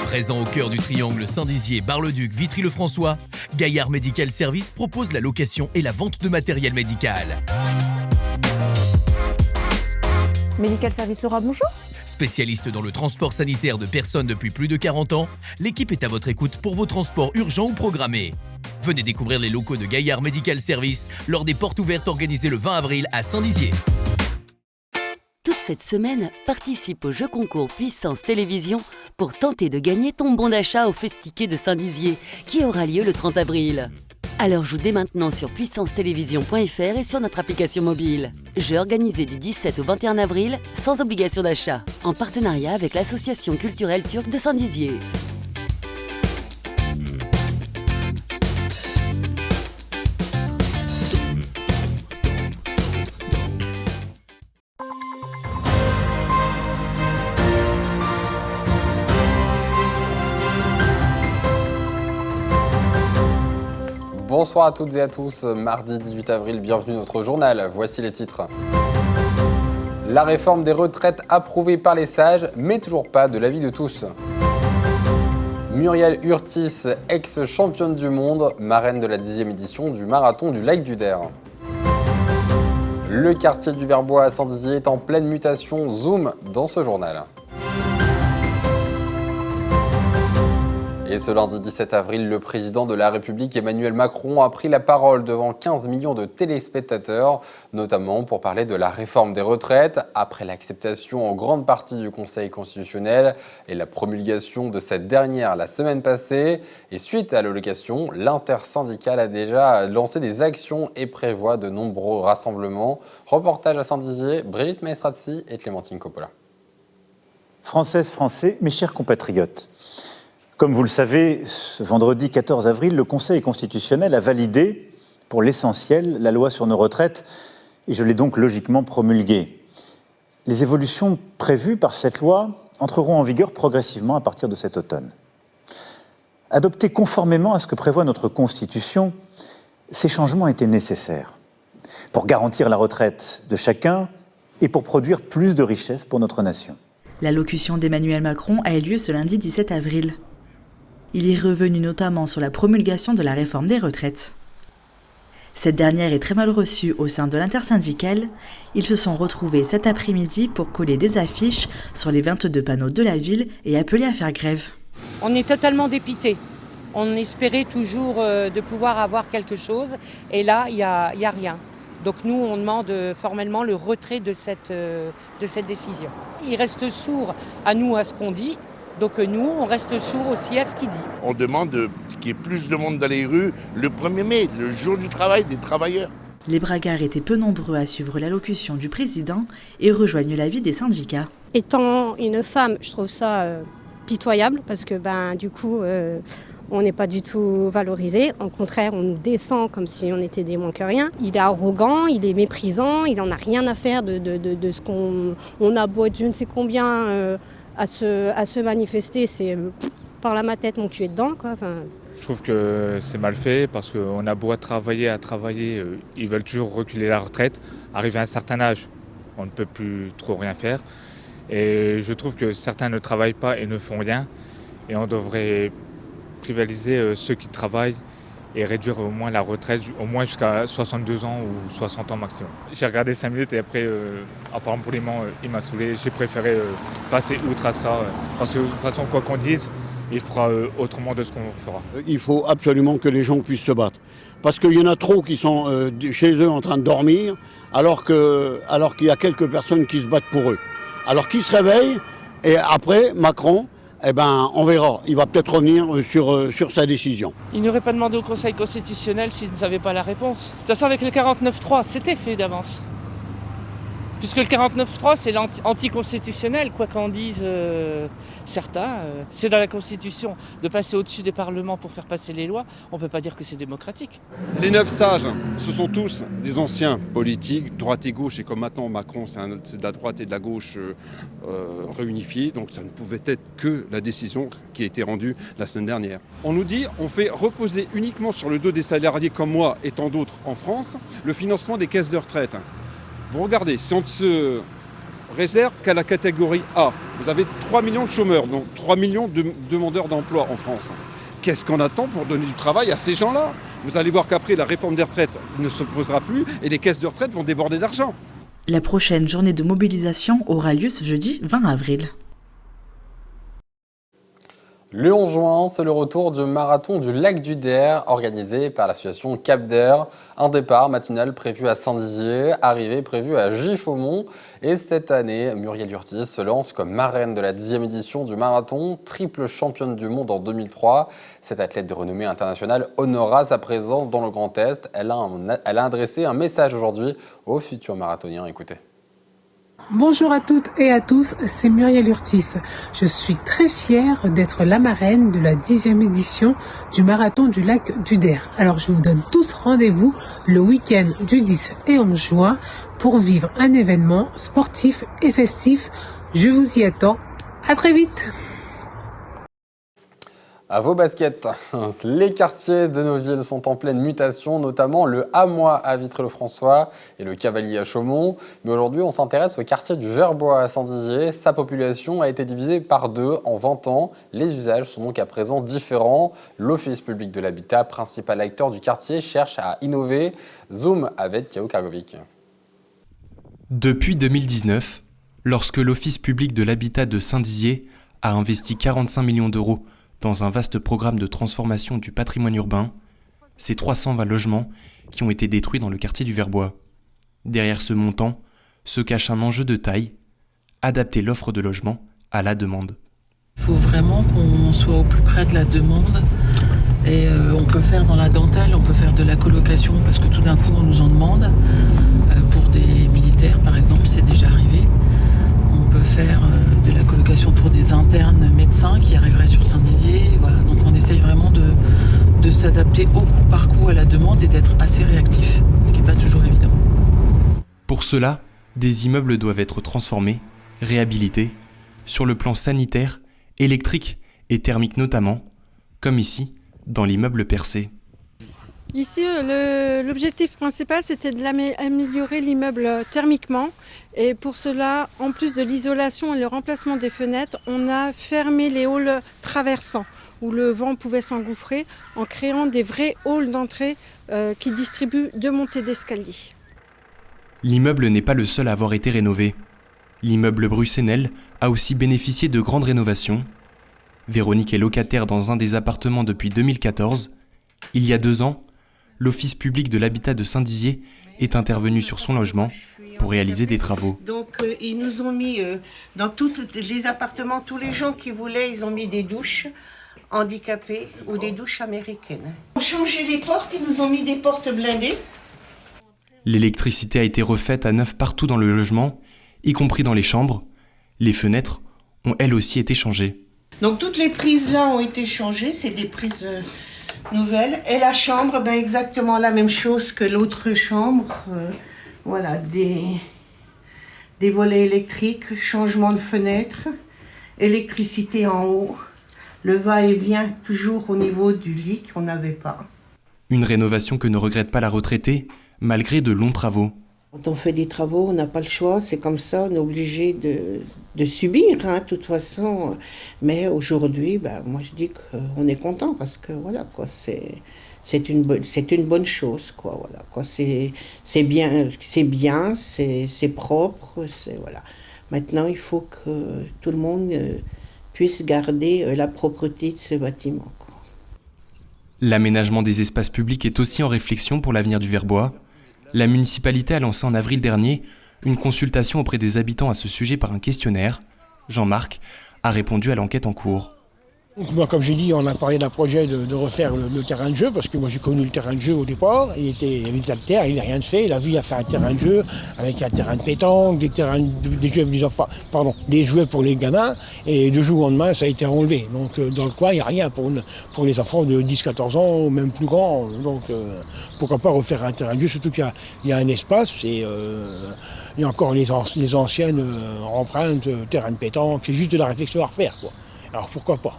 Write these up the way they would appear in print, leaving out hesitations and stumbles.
Présent au cœur du triangle Saint-Dizier, Bar-le-Duc, Vitry-le-François, Gaillard Medical Service propose la location et la vente de matériel médical. Medical Service Laura, bonjour. Spécialiste dans le transport sanitaire de personnes depuis plus de 40 ans, l'équipe est à votre écoute pour vos transports urgents ou programmés. Venez découvrir les locaux de Gaillard Medical Service lors des portes ouvertes organisées le 20 avril à Saint-Dizier. Toute cette semaine, participe au jeu concours Puissance Télévision pour tenter de gagner ton bon d'achat au Festiquet de Saint-Dizier qui aura lieu le 30 avril. Alors joue dès maintenant sur puissancetélévision.fr et sur notre application mobile. Jeu organisé du 17 au 21 avril, sans obligation d'achat, en partenariat avec l'association culturelle turque de Saint-Dizier. Bonsoir à toutes et à tous, mardi 18 avril, bienvenue dans notre journal, voici les titres. La réforme des retraites approuvée par les sages, mais toujours pas de l'avis de tous. Muriel Urtis, ex-championne du monde, marraine de la 10e édition du marathon du lac du Der. Le quartier du Verbois à Saint-Dizier est en pleine mutation, zoom dans ce journal. Et ce lundi 17 avril, le président de la République Emmanuel Macron a pris la parole devant 15 millions de téléspectateurs, notamment pour parler de la réforme des retraites, après l'acceptation en grande partie du Conseil constitutionnel et la promulgation de cette dernière la semaine passée. Et suite à l'allocation, l'intersyndicale a déjà lancé des actions et prévoit de nombreux rassemblements. Reportage à Saint-Dizier, Brigitte Maestrazzi et Clémentine Coppola. Françaises, Français, mes chers compatriotes, comme vous le savez, ce vendredi 14 avril, le Conseil constitutionnel a validé, pour l'essentiel, la loi sur nos retraites, et je l'ai donc logiquement promulguée. Les évolutions prévues par cette loi entreront en vigueur progressivement à partir de cet automne. Adoptés conformément à ce que prévoit notre Constitution, ces changements étaient nécessaires pour garantir la retraite de chacun et pour produire plus de richesses pour notre nation. L'allocution d'Emmanuel Macron a eu lieu ce lundi 17 avril. Il est revenu notamment sur la promulgation de la réforme des retraites. Cette dernière est très mal reçue au sein de l'intersyndicale. Ils se sont retrouvés cet après-midi pour coller des affiches sur les 22 panneaux de la ville et appeler à faire grève. On est totalement dépités. On espérait toujours de pouvoir avoir quelque chose et là, il y a rien. Donc nous, on demande formellement le retrait de cette décision. Il reste sourd à nous, à ce qu'on dit. Donc nous, on reste sourds aussi à ce qu'il dit. On demande qu'il y ait plus de monde dans les rues le 1er mai, le jour du travail des travailleurs. Les bragards étaient peu nombreux à suivre l'allocution du président et rejoignent l'avis des syndicats. Étant une femme, je trouve ça pitoyable parce que du coup, on n'est pas du tout valorisé. Au contraire, on nous descend comme si on était des moins que rien. Il est arrogant, il est méprisant, il n'en a rien à faire de ce qu'on a beau être je ne sais combien... À se manifester, c'est par la ma tête, mon cul est dedans, quoi. Je trouve que c'est mal fait parce qu'on a beau travailler, ils veulent toujours reculer la retraite. Arrivé à un certain âge, on ne peut plus trop rien faire. Et je trouve que certains ne travaillent pas et ne font rien. Et on devrait privatiser ceux qui travaillent et réduire au moins la retraite, au moins jusqu'à 62 ans ou 60 ans maximum. J'ai regardé 5 minutes et après, apparemment poliment, il m'a saoulé. J'ai préféré passer outre à ça, parce que de toute façon, quoi qu'on dise, il fera autrement de ce qu'on fera. Il faut absolument que les gens puissent se battre. Parce qu'il y en a trop qui sont chez eux en train de dormir, alors qu'il y a quelques personnes qui se battent pour eux. Alors qu'ils se réveillent, et après, Macron... on verra. Il va peut-être revenir sur sa décision. Il n'aurait pas demandé au Conseil constitutionnel s'il ne savait pas la réponse. De toute façon, avec le 49.3, c'était fait d'avance. Puisque le 49.3, c'est l'anticonstitutionnel, quoi qu'en disent certains. C'est dans la Constitution. De passer au-dessus des parlements pour faire passer les lois, on ne peut pas dire que c'est démocratique. Les 9 sages, ce sont tous des anciens politiques, droite et gauche, et comme maintenant Macron, c'est de la droite et de la gauche réunifiées, donc ça ne pouvait être que la décision qui a été rendue la semaine dernière. On nous dit, on fait reposer uniquement sur le dos des salariés comme moi et tant d'autres en France, le financement des caisses de retraite. Vous regardez, si on se réserve qu'à la catégorie A. Vous avez 3 millions de chômeurs, donc 3 millions de demandeurs d'emploi en France. Qu'est-ce qu'on attend pour donner du travail à ces gens-là? Vous allez voir qu'après, la réforme des retraites ne se posera plus et les caisses de retraite vont déborder d'argent. La prochaine journée de mobilisation aura lieu ce jeudi 20 avril. Le 11 juin, c'est le retour du marathon du lac du Der, organisé par l'association Cap d'Air. Un départ matinal prévu à Saint-Dizier, arrivée prévue à Giffaumont. Et cette année, Muriel Urtis se lance comme marraine de la 10e édition du marathon, triple championne du monde en 2003. Cette athlète de renommée internationale honora sa présence dans le Grand Est. Elle a adressé un message aujourd'hui aux futurs marathoniens. Écoutez. Bonjour à toutes et à tous, c'est Muriel Urtis. Je suis très fière d'être la marraine de la 10e édition du marathon du lac du Der. Alors je vous donne tous rendez-vous le week-end du 10 et 11 juin pour vivre un événement sportif et festif. Je vous y attends. À très vite. À vos baskets, les quartiers de nos villes sont en pleine mutation, notamment le Hamois à Vitré-le-François et le Cavalier à Chaumont. Mais aujourd'hui, on s'intéresse au quartier du Verbois à Saint-Dizier. Sa population a été divisée par 2 en 20 ans. Les usages sont donc à présent différents. L'Office public de l'habitat, principal acteur du quartier, cherche à innover. Zoom avec Thiao Kargovic. Depuis 2019, lorsque l'Office public de l'habitat de Saint-Dizier a investi 45 millions d'euros dans un vaste programme de transformation du patrimoine urbain, c'est 320 logements qui ont été détruits dans le quartier du Verbois. Derrière ce montant se cache un enjeu de taille, adapter l'offre de logement à la demande. Il faut vraiment qu'on soit au plus près de la demande et on peut faire dans la dentelle, on peut faire de la colocation parce que tout d'un coup on nous en demande. Pour des militaires par exemple, c'est déjà arrivé. On peut faire de la colocation pour des internes médecins qui arriveraient sur Saint-Dizier. Voilà. Donc on essaye vraiment de s'adapter au coup par coup à la demande et d'être assez réactif, ce qui n'est pas toujours évident. Pour cela, des immeubles doivent être transformés, réhabilités, sur le plan sanitaire, électrique et thermique notamment, comme ici, dans l'immeuble percé. Ici, l'objectif principal, c'était d'améliorer l'immeuble thermiquement. Et pour cela, en plus de l'isolation et le remplacement des fenêtres, on a fermé les halls traversants où le vent pouvait s'engouffrer en créant des vrais halls d'entrée qui distribuent 2 montées d'escalier. L'immeuble n'est pas le seul à avoir été rénové. L'immeuble Brussenel a aussi bénéficié de grandes rénovations. Véronique est locataire dans un des appartements depuis 2014. Il y a 2 ans, l'Office public de l'habitat de Saint-Dizier est intervenu sur son logement pour réaliser des travaux. Donc ils nous ont mis dans tous les appartements, tous les gens qui voulaient, ils ont mis des douches handicapées ou des douches américaines. Ils ont changé les portes, ils nous ont mis des portes blindées. L'électricité a été refaite à neuf partout dans le logement, y compris dans les chambres. Les fenêtres ont elles aussi été changées. Donc toutes les prises là ont été changées, c'est des prises nouvelles. Et la chambre, exactement la même chose que l'autre chambre. Voilà, des volets électriques, changement de fenêtre, électricité en haut, le va-et-vient toujours au niveau du lit qu'on n'avait pas. Une rénovation que ne regrette pas la retraitée, malgré de longs travaux. Quand on fait des travaux, on n'a pas le choix, c'est comme ça, on est obligé de subir, de toute façon. Mais aujourd'hui, moi je dis qu'on est content parce que voilà, quoi, c'est une bonne chose, quoi, voilà, quoi, c'est bien, c'est propre, voilà. Maintenant, il faut que tout le monde puisse garder la propreté de ce bâtiment, quoi. L'aménagement des espaces publics est aussi en réflexion pour l'avenir du Verbois. La municipalité a lancé en avril dernier une consultation auprès des habitants à ce sujet par un questionnaire. Jean-Marc a répondu à l'enquête en cours. Donc moi, comme j'ai dit, on a parlé d'un projet de refaire le terrain de jeu, parce que moi j'ai connu le terrain de jeu au départ. Il y avait de la terre, il n'a rien de fait. Il a vu à faire un terrain de jeu avec un terrain de pétanque, des jouets pour les gamins. Et de jour au lendemain, ça a été enlevé. Donc dans le coin, il n'y a rien pour les enfants de 10-14 ans ou même plus grands. Donc pourquoi pas refaire un terrain de jeu, surtout qu'il y a un espace et il y a encore les anciennes empreintes, terrain de pétanque. C'est juste de la réflexion à refaire, quoi. Alors pourquoi pas.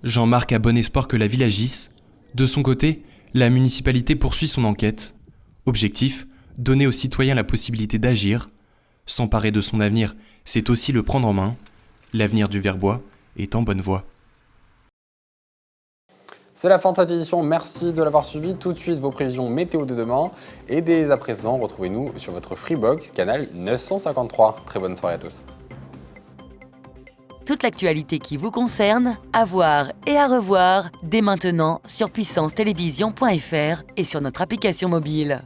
Jean-Marc a bon espoir que la ville agisse. De son côté, la municipalité poursuit son enquête. Objectif, donner aux citoyens la possibilité d'agir. S'emparer de son avenir, c'est aussi le prendre en main. L'avenir du Verbois est en bonne voie. C'est la fin de cette édition, merci de l'avoir suivi. Tout de suite, vos prévisions météo de demain. Et dès à présent, retrouvez-nous sur votre Freebox, canal 953. Très bonne soirée à tous. Toute l'actualité qui vous concerne, à voir et à revoir dès maintenant sur puissancetélévision.fr et sur notre application mobile.